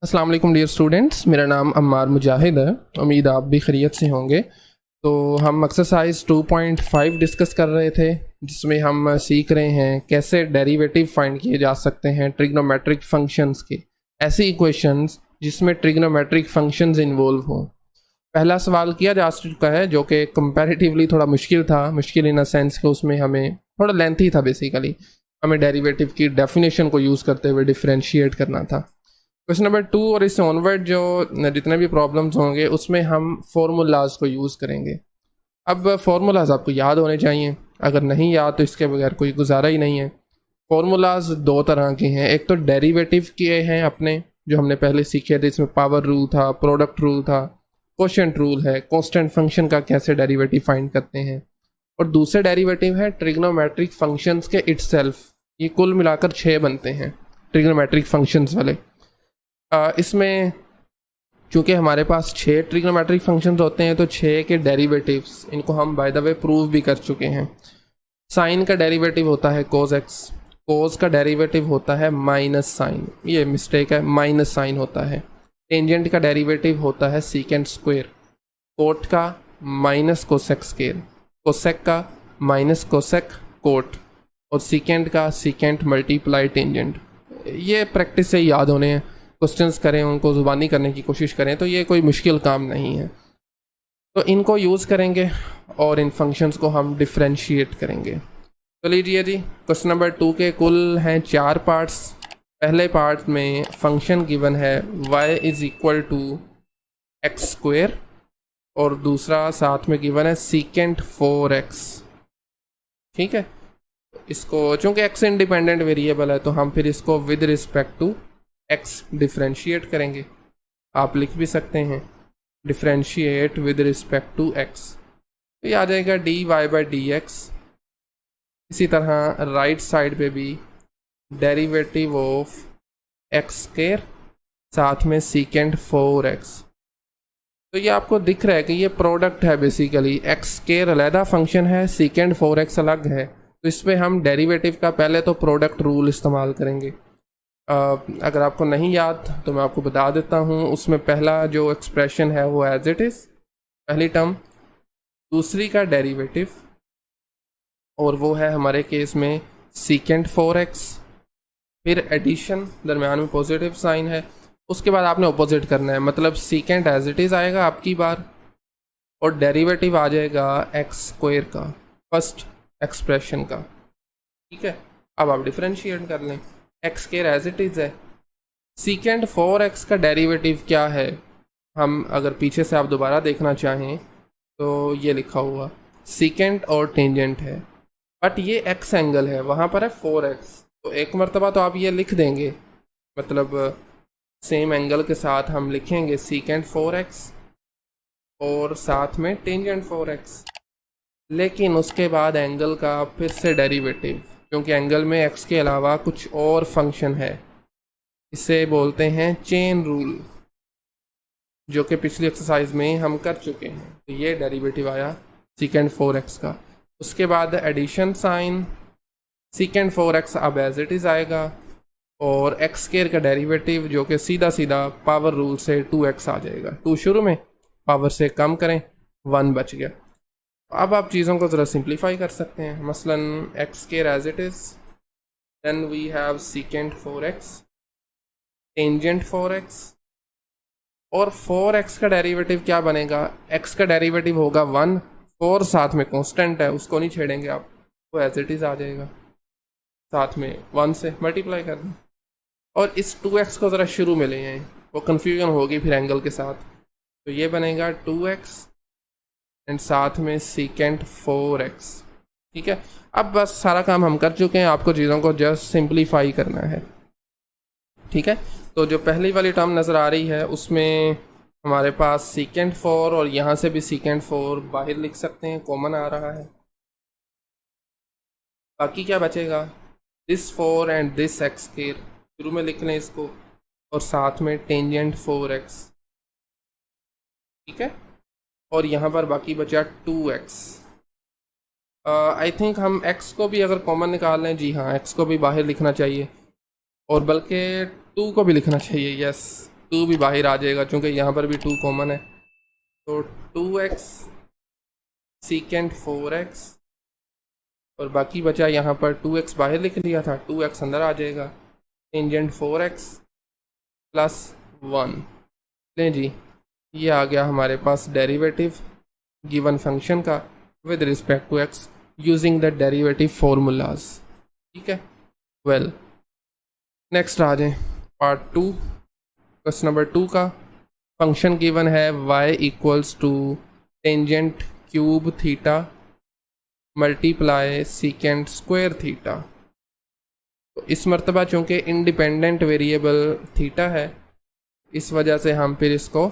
अस्सलाम वालेकुम dear students, मेरा नाम अम्मार मुजाहिद है। उम्मीद आप भी खैरियत से होंगे। तो हम एक्सरसाइज 2.5 डिस्कस कर रहे थे, जिसमें हम सीख रहे हैं कैसे डेरिवेटिव फाइंड किए जा सकते हैं ट्रिग्नोमेट्रिक फंक्शंस के, ऐसी इक्वेशंस जिसमें ट्रिग्नोमेट्रिक फंक्शंस इन्वॉल्व हों। पहला सवाल किया जा चुका है जो कि कंपैरेटिवली थोड़ा मुश्किल था, मुश्किल इन अ सेंस कि उसमें हमें थोड़ा लेंथी था। बेसिकली हमें डेरिवेटिव की डेफिनेशन को यूज़ करते हुए डिफरेंशिएट करना था। क्वेश्चन नंबर 2 और इससे ऑनवर्ड जो जितने भी प्रॉब्लम्स होंगे उसमें हम फार्मूलाज को यूज़ करेंगे। अब फार्मूलाज आपको याद होने चाहिए, अगर नहीं याद तो इसके बगैर कोई गुजारा ही नहीं है। फार्मूलाज दो तरह के हैं, एक तो डेरिवेटिव के हैं अपने जो हमने पहले सीखे थे, इसमें पावर रूल था, प्रोडक्ट रूल था, कोशेंट रूल है, कांस्टेंट फंक्शन का कैसे डेरिवेटिव फाइंड करते हैं। और दूसरे डेरिवेटिव है ट्रिग्नोमेट्रिक फंक्शंस के इटसेल्फ। ये कुल मिलाकर 6 बनते हैं ट्रिग्नोमेट्रिक फंक्शंस वाले। इसमें चूँकि हमारे पास 6 ट्रिग्नोमेट्रिक फंक्शंस होते हैं तो 6 के डेरिवेटिव्स इनको हम बाय द वे प्रूव भी कर चुके हैं। साइन का डेरिवेटिव होता है कोस एक्स, कोस का डेरिवेटिव होता है माइनस साइन, ये मिस्टेक है, माइनस साइन होता है। टेंजेंट का डेरिवेटिव होता है सीकेंट स्क्वेयर, कोट का माइनस कोसेक स्क्वेयर, कोसेक का माइनस कोसेक कोट, और सीकेंट का सीकेंट मल्टीप्लाई टेंजेंट। ये प्रैक्टिस से याद होने हैं, क्वेश्चंस करें, उनको ज़ुबानी करने की कोशिश करें, तो ये कोई मुश्किल काम नहीं है। तो इनको यूज़ करेंगे और इन फंक्शंस को हम डिफरेंशिएट करेंगे। तो लीजिए जी, क्वेश्चन नंबर 2 के कुल हैं 4 पार्ट्स। पहले पार्ट में फंक्शन गिवन है y is equal to x square, और दूसरा साथ में गिवन है सीकेंट 4x। ठीक है, इसको चूँकि x इंडिपेंडेंट वेरिएबल है तो हम फिर इसको with respect to x differentiate करेंगे। आप लिख भी सकते हैं differentiate with respect to x, तो ये आ जाएगा dy बाई डी एक्स। इसी तरह राइट साइड पे भी डेरिवेटिव ऑफ एक्स स्क्वायर साथ में सीकेंट 4x। तो ये आपको दिख रहा है कि ये प्रोडक्ट है, बेसिकली एक्स स्क्वायर अलहदा फंक्शन है, सीकेंट 4x अलग है। तो इस पर हम डेरिवेटिव का पहले तो प्रोडक्ट रूल इस्तेमाल करेंगे। अगर आपको नहीं याद तो मैं आपको बता देता हूँ। उसमें पहला जो एक्सप्रेशन है वो एज इट इज़ पहली टर्म, दूसरी का डेरिवेटिव, और वो है हमारे केस में सीकेंट 4x, फिर एडिशन, दरम्यान में पॉजिटिव साइन है। उसके बाद आपने ऑपोजिट करना है, मतलब सीकेंट एज इट इज़ आएगा आपकी बार, और डेरिवेटिव आ जाएगा एक्स स्क्वायर का, फर्स्ट एक्सप्रेशन का। ठीक है, अब आप डिफरेंशिएट कर लें। X square as it is है, सीकेंट 4x का डेरिवेटिव क्या है, हम अगर पीछे से आप दोबारा देखना चाहें तो ये लिखा हुआ सीकेंट और टेंजेंट है, बट ये x एंगल है, वहाँ पर है 4x, तो एक मरतबा तो आप ये लिख देंगे, मतलब सेम एंगल के साथ हम लिखेंगे सीकेंट 4x और साथ में टेंजेंट 4x, लेकिन उसके बाद एंगल का फिर से डेरिवेटिव, क्योंकि एंगल में x के अलावा कुछ और फंक्शन है, इसे बोलते हैं चेन रूल, जो कि पिछली एक्सरसाइज में हम कर चुके हैं। तो ये डेरिवेटिव आया सीकेंट 4x का। उसके बाद एडिशन साइन, सीकेंट 4x अब एज इट इज़ आएगा, और एक्स स्क्वायर का डेरिवेटिव जो कि सीधा सीधा पावर रूल से 2x आ जाएगा। 2 शुरू में, पावर से कम करें, 1 बच गया। अब आप चीज़ों को ज़रा सिंप्लीफाई कर सकते हैं, मसलन x square as it is, then we have secant 4x, tangent 4x, और 4x का डेरिवेटिव क्या बनेगा, x का डेरिवेटिव होगा 1, 4 साथ में कांस्टेंट है, उसको नहीं छेड़ेंगे आप, वो एज इट इज़ आ जाएगा, साथ में 1 से मल्टीप्लाई कर दें। और इस 2x को ज़रा शुरू में ले आए, वो कन्फ्यूजन होगी फिर एंगल के साथ, तो ये बनेगा 2x एंड साथ में सीकेंट 4x। ठीक है, अब बस सारा काम हम कर चुके हैं, आपको चीज़ों को जस्ट सिंप्लीफाई करना है। ठीक है, तो जो पहली वाली टर्म नज़र आ रही है उसमें हमारे पास सीकेंट 4, और यहाँ से भी सीकेंट 4 बाहर लिख सकते हैं, कॉमन आ रहा है। बाकी क्या बचेगा, this 4 and this x square, शुरू में लिख लें इसको, और साथ में टेंजेंट 4x। ठीक है, और यहाँ पर बाकी बचा 2x। आई थिंक हम x को भी अगर कॉमन निकाल लें, जी हाँ, x को भी बाहर लिखना चाहिए, और बल्कि 2 को भी लिखना चाहिए, यस, 2 भी बाहर आ जाएगा क्योंकि यहाँ पर भी 2 कॉमन है। तो 2x सीकेंट 4x और बाकी बचा यहाँ पर 2x बाहर लिख लिया था, 2x अंदर आ जाएगा। Tangent 4x plus 1। लें जी, ये आ गया हमारे पास डेरिवेटिव गिवन फंक्शन का with respect to x using the derivative formulas. ठीक है, वेल नेक्स्ट आ जाए पार्ट 2, क्वेश्चन नंबर 2 का। फंक्शन गिवन है y equals to tangent cube theta multiply secant square theta. तो इस मर्तबा चूँकि इंडिपेंडेंट वेरिएबल थीटा है, इस वजह से हम फिर इसको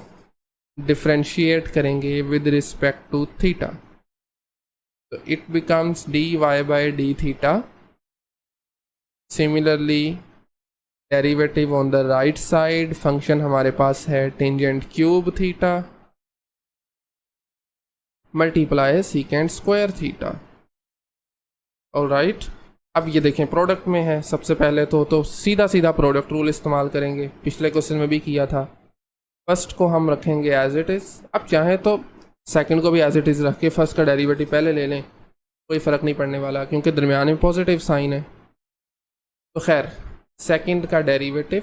डिफ्रेंशिएट करेंगे विद रिस्पेक्ट टू थीटा। तो it becomes dy by D theta. Similarly derivative on the right side, function हमारे पास है tangent cube theta multiply secant square theta. Alright, अब ये देखें प्रोडक्ट में है। सबसे पहले तो सीधा सीधा प्रोडक्ट रूल इस्तेमाल करेंगे, पिछले क्वेश्चन में भी किया था। फर्स्ट को हम रखेंगे एज इट इज़। अब चाहें तो सेकंड को भी एज इट इज़ रख के फर्स्ट का डेरिवेटिव पहले ले लें, कोई फ़र्क नहीं पड़ने वाला क्योंकि दरमियान में पॉजिटिव साइन है। तो खैर, सेकंड का डेरिवेटिव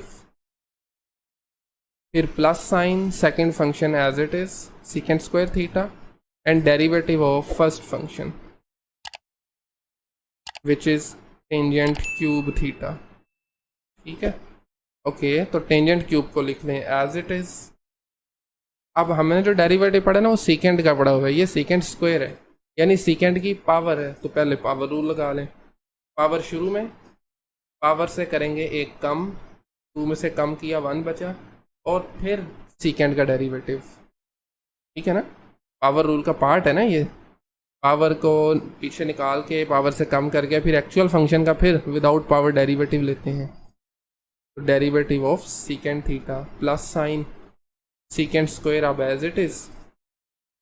फिर plus sine, second function as it is secant square theta and derivative of first function which is tangent cube theta. ठीक है, ओके। तो टेंजेंट क्यूब को लिख लें एज इट इज़। अब हमने जो डेरिवेटिव पढ़ा ना वो सीकेंट का पढ़ा हुआ है, ये सीकेंट स्क्वायर है यानी सीकेंट की पावर है। तो पहले पावर रूल लगा लें। पावर शुरू में पावर से करेंगे एक कम, 2 में से कम किया 1 बचा, और फिर सीकेंट का डेरिवेटिव। ठीक है ना, पावर रूल का पार्ट है ना ये। पावर को पीछे निकाल के पावर से कम करके फिर एक्चुअल फंक्शन का फिर विदाउट पावर डेरिवेटिव लेते हैं। तो derivative of secant theta plus sign secant square अब एज इट इज़।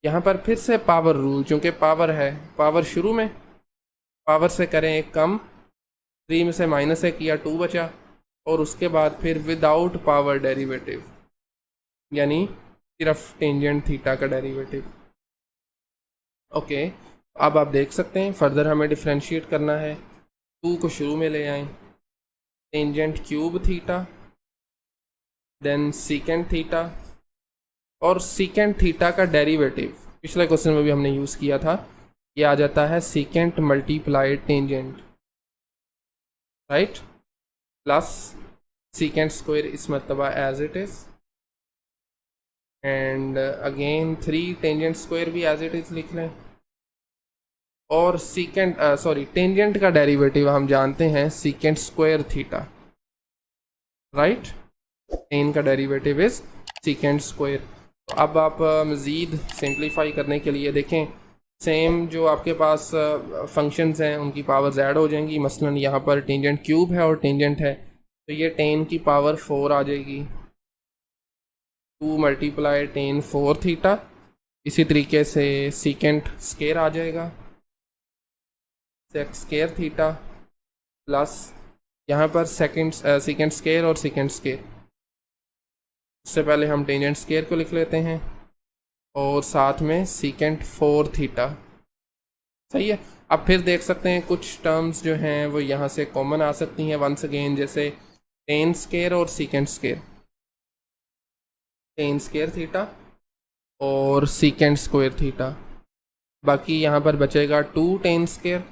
यहाँ पर फिर से पावर रूल, चूँकि पावर है, पावर शुरू में पावर से करें एक कम, 3 में से -1 किया 2 बचा, और उसके बाद फिर विदाउट पावर डेरिवेटिव यानी सिर्फ टेंजेंट थीटा का डेरिवेटिव। ओके, अब आप देख सकते हैं फर्दर हमें डिफ्रेंशिएट करना है। 2 को शुरू में ले आएँ, tangent cube theta then secant theta, और सीकेंट थीटा का डेरिवेटिव पिछले क्वेश्चन में भी हमने यूज़ किया था, ये आ जाता है secant multiply tangent, right, plus secant square इस मरतबा as it is, and again 3 tangent square भी एज इट इज़ लिख लें। और टेंजेंट का डेरिवेटिव हम जानते हैं secant square theta, right, tan का डेरिवेटिव इज सीकेंट स्क्वायर। तो अब आप मज़ीद सिंप्लीफाई करने के लिए देखें, सेम जो आपके पास फंक्शंस हैं उनकी पावर्स ऐड हो जाएंगी। मसलन यहाँ पर टेंजेंट क्यूब है और टेंजेंट है, तो ये टेन की पावर 4 आ जाएगी, 2 मल्टीप्लाई टेन 4 थीटा। इसी तरीके से सीकेंट स्क्वायर आ जाएगा, सेक स्क्वायर थीटा, प्लस यहाँ पर सेकेंड स्क्वायर और सेकेंड स्क्वायर। उससे पहले हम टेंजेंट स्क्वायर को लिख लेते हैं और साथ में सीकेंट 4 थीटा। सही है। अब फिर देख सकते हैं कुछ टर्म्स जो हैं वो यहाँ से कॉमन आ सकती हैं वंस अगेन, जैसे टेन स्क्वायर और secant square, ten square theta और सीकेंट स्क्वायर थीटा। बाकी यहाँ पर बचेगा 2 टेन स्क्वायर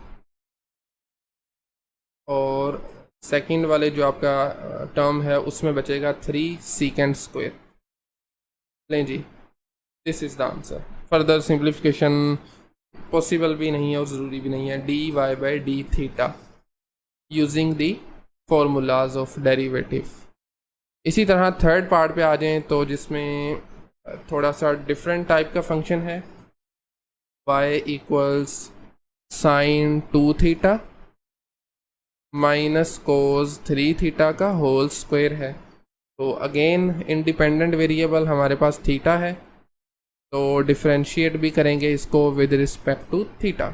और सेकंड वाले जो आपका टर्म है उसमें बचेगा 3 सीकेंट स्क्वायर। लें जी, this is the answer. Further simplification possible भी नहीं है और ज़रूरी भी नहीं है। D Y by D theta using the formulas of derivative. इसी तरह थर्ड पार्ट पे आ जाएं तो जिसमें थोड़ा सा डिफरेंट टाइप का फंक्शन है, y equals sine 2 theta minus cos 3 theta का होल स्क्वायर है। तो अगेन इंडिपेंडेंट वेरिएबल हमारे पास थीटा है, तो डिफरेंशिएट भी करेंगे इसको with respect to theta.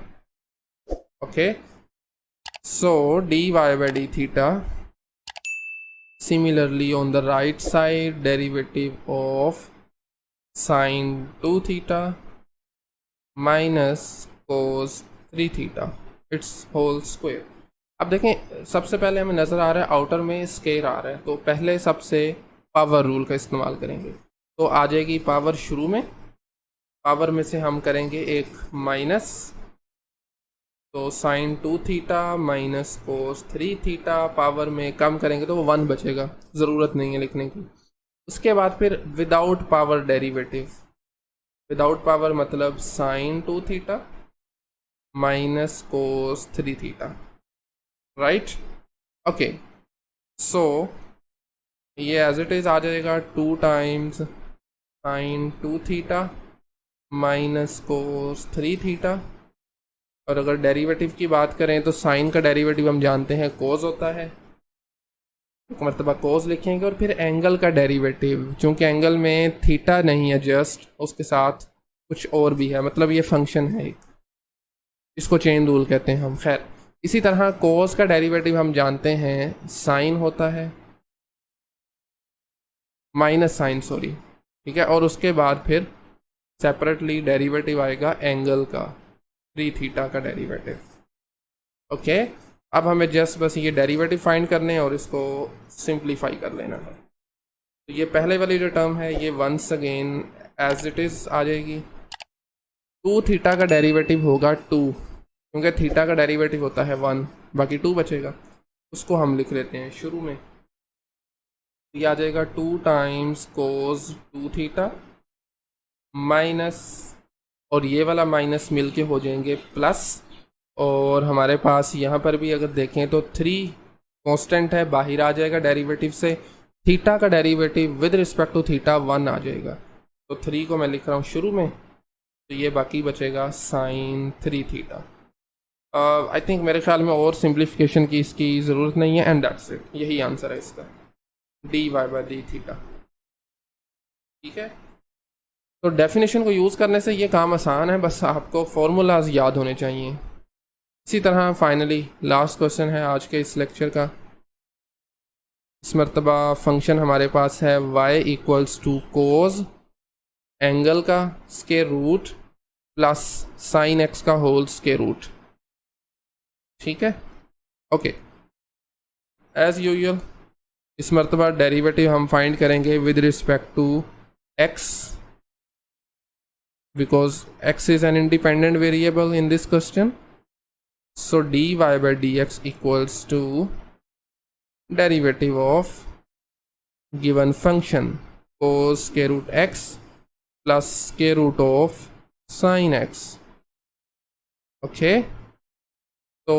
Okay, so d Y by D theta Similarly, on the right side, derivative of sine 2 theta minus cos 3 theta its whole square. अब देखें, सबसे पहले हमें नज़र आ रहा है आउटर में स्केयर आ रहा है, तो पहले सबसे पावर रूल का इस्तेमाल करेंगे। तो आ जाएगी पावर शुरू में, पावर में से हम करेंगे एक माइनस, तो sine 2 theta minus cos 3 theta, power में कम करेंगे तो वो 1 बचेगा, ज़रूरत नहीं है लिखने की। उसके बाद फिर without power derivative, without power मतलब sine 2 theta minus cos 3 theta, right. Okay, so ये एज इट इज़ आ जाएगा 2 times sine 2 theta minus cos 3 theta. और अगर डेरिवेटिव की बात करें तो साइन का डेरिवेटिव हम जानते हैं कोस होता है, एक मरतबा कोस लिखेंगे। और फिर एंगल का डेरिवेटिव, चूँकि एंगल में थीटा नहीं है जस्ट, उसके साथ कुछ और भी है, मतलब ये फंक्शन है, इसको चेन रूल कहते हैं हम। खैर, इसी तरह कोस का डेरिवेटिव हम जानते हैं साइन होता है, माइनस साइन सॉरी, ठीक है। और उसके बाद फिर सेपरेटली डेरिवेटिव आएगा एंगल का, 3 थीटा का डेरिवेटिव। ओके, अब हमें जस्ट बस ये डेरिवेटिव फाइंड करने हैं और इसको सिंप्लीफाई कर लेना है। तो ये पहले वाली जो टर्म है ये once again as it is आ जाएगी। 2 थीटा का डेरिवेटिव होगा 2, क्योंकि थीटा का डेरिवेटिव होता है 1, बाकी 2 बचेगा, उसको हम लिख लेते हैं शुरू में। ये आ जाएगा 2 टाइम्स कोस 2 थीटा माइनस, और ये वाला माइनस मिलके हो जाएंगे प्लस, और हमारे पास यहाँ पर भी अगर देखें तो 3 कांस्टेंट है, बाहर आ जाएगा डेरिवेटिव से। थीटा का derivative with respect to theta 1 आ जाएगा, तो 3 को मैं लिख रहा हूँ शुरू में, तो ये बाकी बचेगा साइन 3 थीटा। आई थिंक मेरे ख्याल में और सिंप्लीफिकेशन की इसकी ज़रूरत नहीं है, एंड दैट्स इट, यही आंसर है इसका, d Y by D theta. ठीक है, तो डेफिनेशन को यूज़ करने से ये काम आसान है, बस आपको फार्मूलाज याद होने चाहिए। इसी तरह फाइनली लास्ट क्वेश्चन है आज के इस लेक्चर का। इस मरतबा फंक्शन हमारे पास है y equals to cos angle का square root plus sine x का होल स्क्वायर रूट। ठीक है, ओके। एज यूजुअल इस मरतबा डेरिवेटिव हम फाइंड करेंगे with respect to x, because x is an independent variable in this question. So dy by dx equals to derivative of given function cos square root x plus square root of sin x. Okay, तो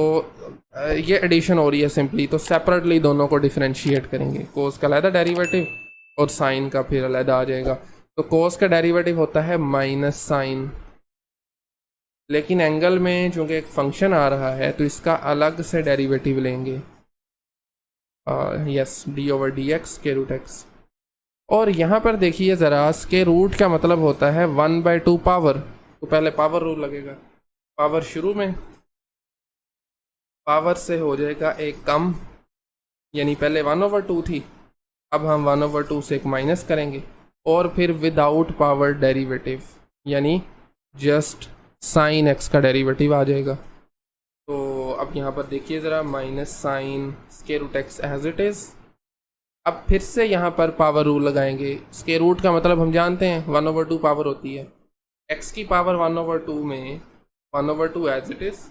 ये addition हो रही है simply, तो separately दोनों को differentiate करेंगे। कोस का अलग डेरिवेटिव और साइन का फिर अलग आ जाएगा। तो कोस का डेरिवेटिव होता है माइनस साइन, लेकिन एंगल में चूंकि एक फंक्शन आ रहा है तो इसका अलग से डेरिवेटिव लेंगे, yes, D over D x के रूट एक्स। और यहाँ पर देखिए ज़रा, के रूट का मतलब होता है 1/2 पावर, तो पहले पावर रूल लगेगा। पावर शुरू में, पावर से हो जाएगा एक कम, यानी पहले 1/2 थी, अब हम 1/2 से एक माइनस करेंगे, और फिर विदाउट पावर डेरिवेटिव, यानी जस्ट साइन एक्स का डेरिवेटिव आ जाएगा। तो अब यहाँ पर देखिए ज़रा, minus sine square root x as it is. अब फिर से यहाँ पर पावर रूल लगाएंगे। स्क्वायर रूट का मतलब हम जानते हैं 1/2 पावर होती है, एक्स की पावर 1/2 में 1/2 एज इट इज़,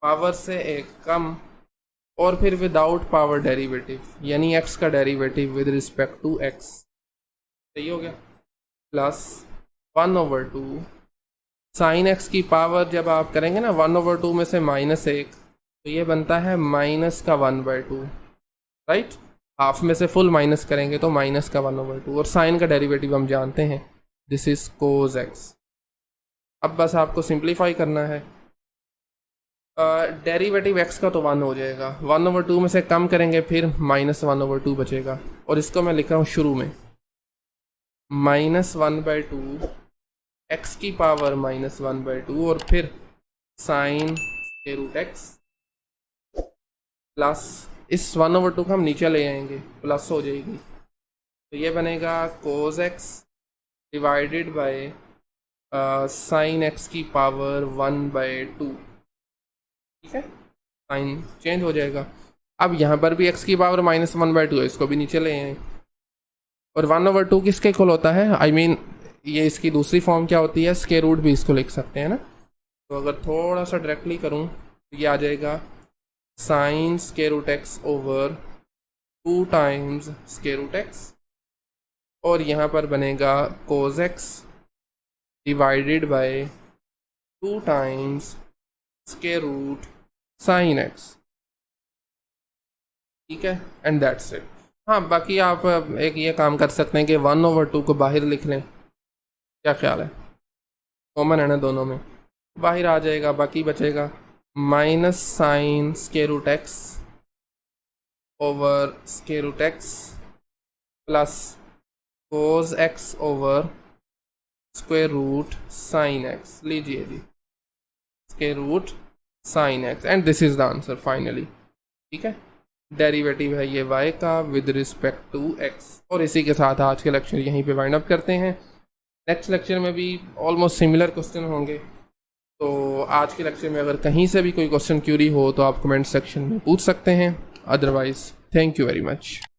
पावर से एक कम, और फिर विदाउट पावर डेरिवेटिव, यानी एक्स का derivative with respect to x, सही हो गया, प्लस 1/2 साइन एक्स की पावर जब आप करेंगे ना 1/2 में से -1, तो ये बनता है माइनस का 1/2, राइट। हाफ में से फुल माइनस करेंगे तो माइनस का 1/2, और साइन का डेरिवेटिव हम जानते हैं, दिस इज कोस एक्स। अब बस आपको सिंप्लीफाई करना है। डेरिवेटिव एक्स का तो 1 हो जाएगा, 1/2 में से कम करेंगे फिर -1/2 बचेगा, और इसको मैं लिख रहा हूँ शुरू में -1/2 एक्स की पावर -1/2, और फिर sine square root x plus इस 1/2 को हम नीचे ले आएंगे, प्लस हो जाएगी, तो ये बनेगा cos x divided bye sin x की पावर 1/2। ठीक है, साइन चेंज हो जाएगा। अब यहाँ पर भी x की पावर -1/2 है, इसको भी नीचे ले आए। और 1/2 किसके इक्वल होता है, I mean ये इसकी दूसरी फॉर्म क्या होती है, स्क्वायर रूट भी इसको लिख सकते हैं ना। तो अगर थोड़ा सा डायरेक्टली करूँ तो ये आ जाएगा sine square root x over 2 times square root x, और यहाँ पर बनेगा cos x divided by 2 times square root sine x। ठीक है, एंड दैट्स इट। हाँ, बाकी आप एक ये काम कर सकते हैं कि 1/2 को बाहर लिख लें, क्या ख्याल है, कॉमन है ना दोनों में, बाहर आ जाएगा। बाकी बचेगा minus sine square root x over square root x plus cos x over square root sine x। लीजिए जी, square root sine x, and this is the answer finally. ठीक है, डेरिवेटिव है ये y का विद रिस्पेक्ट टू x। और इसी के साथ आज के लेक्चर यहीं पे वाइंड अप करते हैं। नेक्स्ट लेक्चर में भी ऑलमोस्ट सिमिलर क्वेश्चन होंगे, तो आज के लेक्चर में अगर कहीं से भी कोई क्वेश्चन क्यूरी हो तो आप कमेंट सेक्शन में पूछ सकते हैं। Otherwise thank you very much.